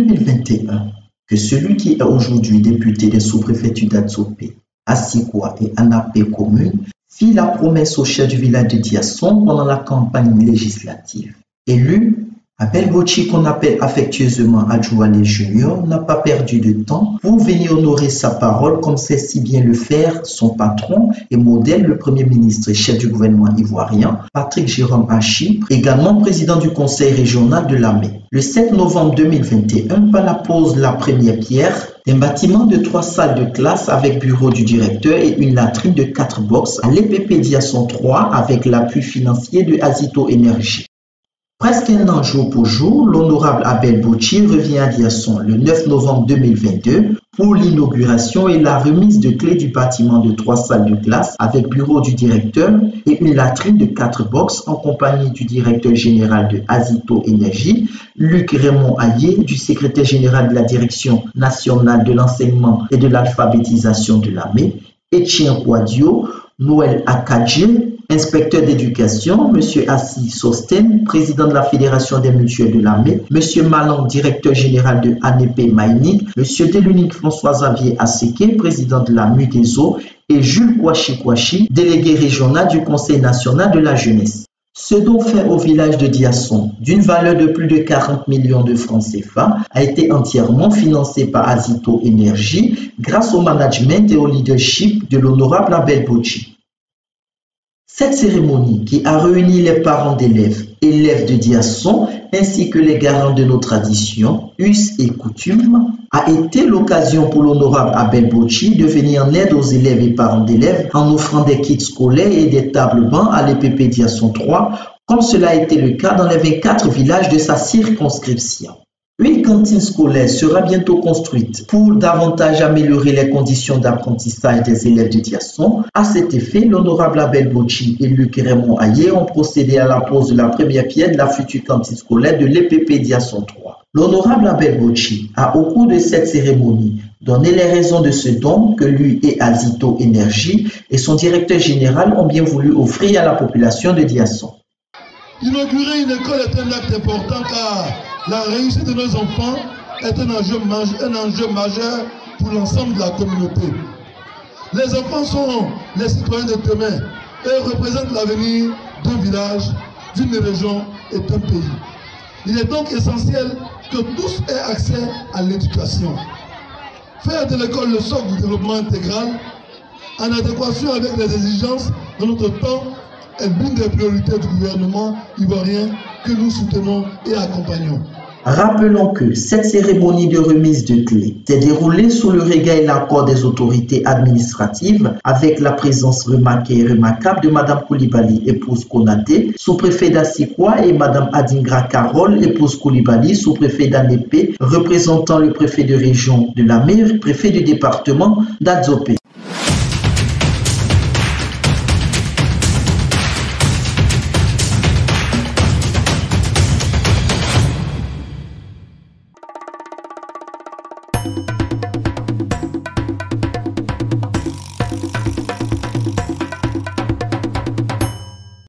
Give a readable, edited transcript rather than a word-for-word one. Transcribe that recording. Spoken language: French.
2021 que celui qui est aujourd'hui député des sous-préfectures d'Adzopé, Assikwa et Anapé commune fit la promesse au chef du village de Diasson pendant la campagne législative. Élu, Abel Bochi, qu'on appelle affectueusement Adjouale Junior, n'a pas perdu de temps pour venir honorer sa parole comme sait si bien le faire son patron et modèle, le Premier ministre et chef du gouvernement ivoirien, Patrick Jérôme Achipre, également président du conseil régional de Lamé. Le 7 novembre 2021, par la pose de la première pierre d'un bâtiment de 3 salles de classe avec bureau du directeur et une latrine de 4 boxes à l'EPP Diasson 3 avec l'appui financier de Azito Énergie. Presque un an jour pour jour, l'honorable Abel Bochi revient à Diasson le 9 novembre 2022 pour l'inauguration et la remise de clés du bâtiment de 3 salles de classe avec bureau du directeur et une latrine de 4 boxes en compagnie du directeur général de Azito Énergie, Luc Raymond Ayé, du secrétaire général de la Direction nationale de l'enseignement et de l'alphabétisation de Lamé, Etienne Kouadio, Noël Akadje, inspecteur d'éducation, M. Assi Sosten, président de la Fédération des mutuelles de Lamé, M. Malan, directeur général de ANEP Maïni, M. Delunique François-Xavier Aseke, président de la MUDESO, et Jules Kouachi, délégué régional du Conseil national de la jeunesse. Ce don fait au village de Diasson, d'une valeur de plus de 40 millions de francs CFA, a été entièrement financé par Azito Énergie grâce au management et au leadership de l'honorable Abel Bochi. Cette cérémonie qui a réuni les parents d'élèves, élèves de Diasson, ainsi que les garants de nos traditions, us et coutumes, a été l'occasion pour l'honorable Abel Bochi de venir en aide aux élèves et parents d'élèves en offrant des kits scolaires et des tables-bancs à l'EPP Diasson 3, comme cela a été le cas dans les 24 villages de sa circonscription. Une cantine scolaire sera bientôt construite pour davantage améliorer les conditions d'apprentissage des élèves de Diasson. À cet effet, l'honorable Abel Bochi et Luc Raymond Ayé ont procédé à la pose de la première pierre de la future cantine scolaire de l'EPP Diasson 3. L'honorable Abel Bochi a, au cours de cette cérémonie, donné les raisons de ce don que lui et Azito Énergie et son directeur général ont bien voulu offrir à la population de Diasson. Inaugurer une école est un acte important car la réussite de nos enfants est un enjeu majeur pour l'ensemble de la communauté. Les enfants sont les citoyens de demain et représentent l'avenir d'un village, d'une région et d'un pays. Il est donc essentiel que tous aient accès à l'éducation. Faire de l'école le socle du développement intégral, en adéquation avec les exigences de notre temps, est l'une des priorités du gouvernement ivoirien que nous soutenons et accompagnons. Rappelons que cette cérémonie de remise de clés s'est déroulée sous le regard et l'accord des autorités administratives avec la présence remarquée et remarquable de Mme Koulibaly, épouse Konaté, sous-préfet d'Assikwa, et Mme Adingra Carole, épouse Koulibaly, sous-préfet d'Anépé, représentant le préfet de région de Lamé, préfet du département d'Adzopé.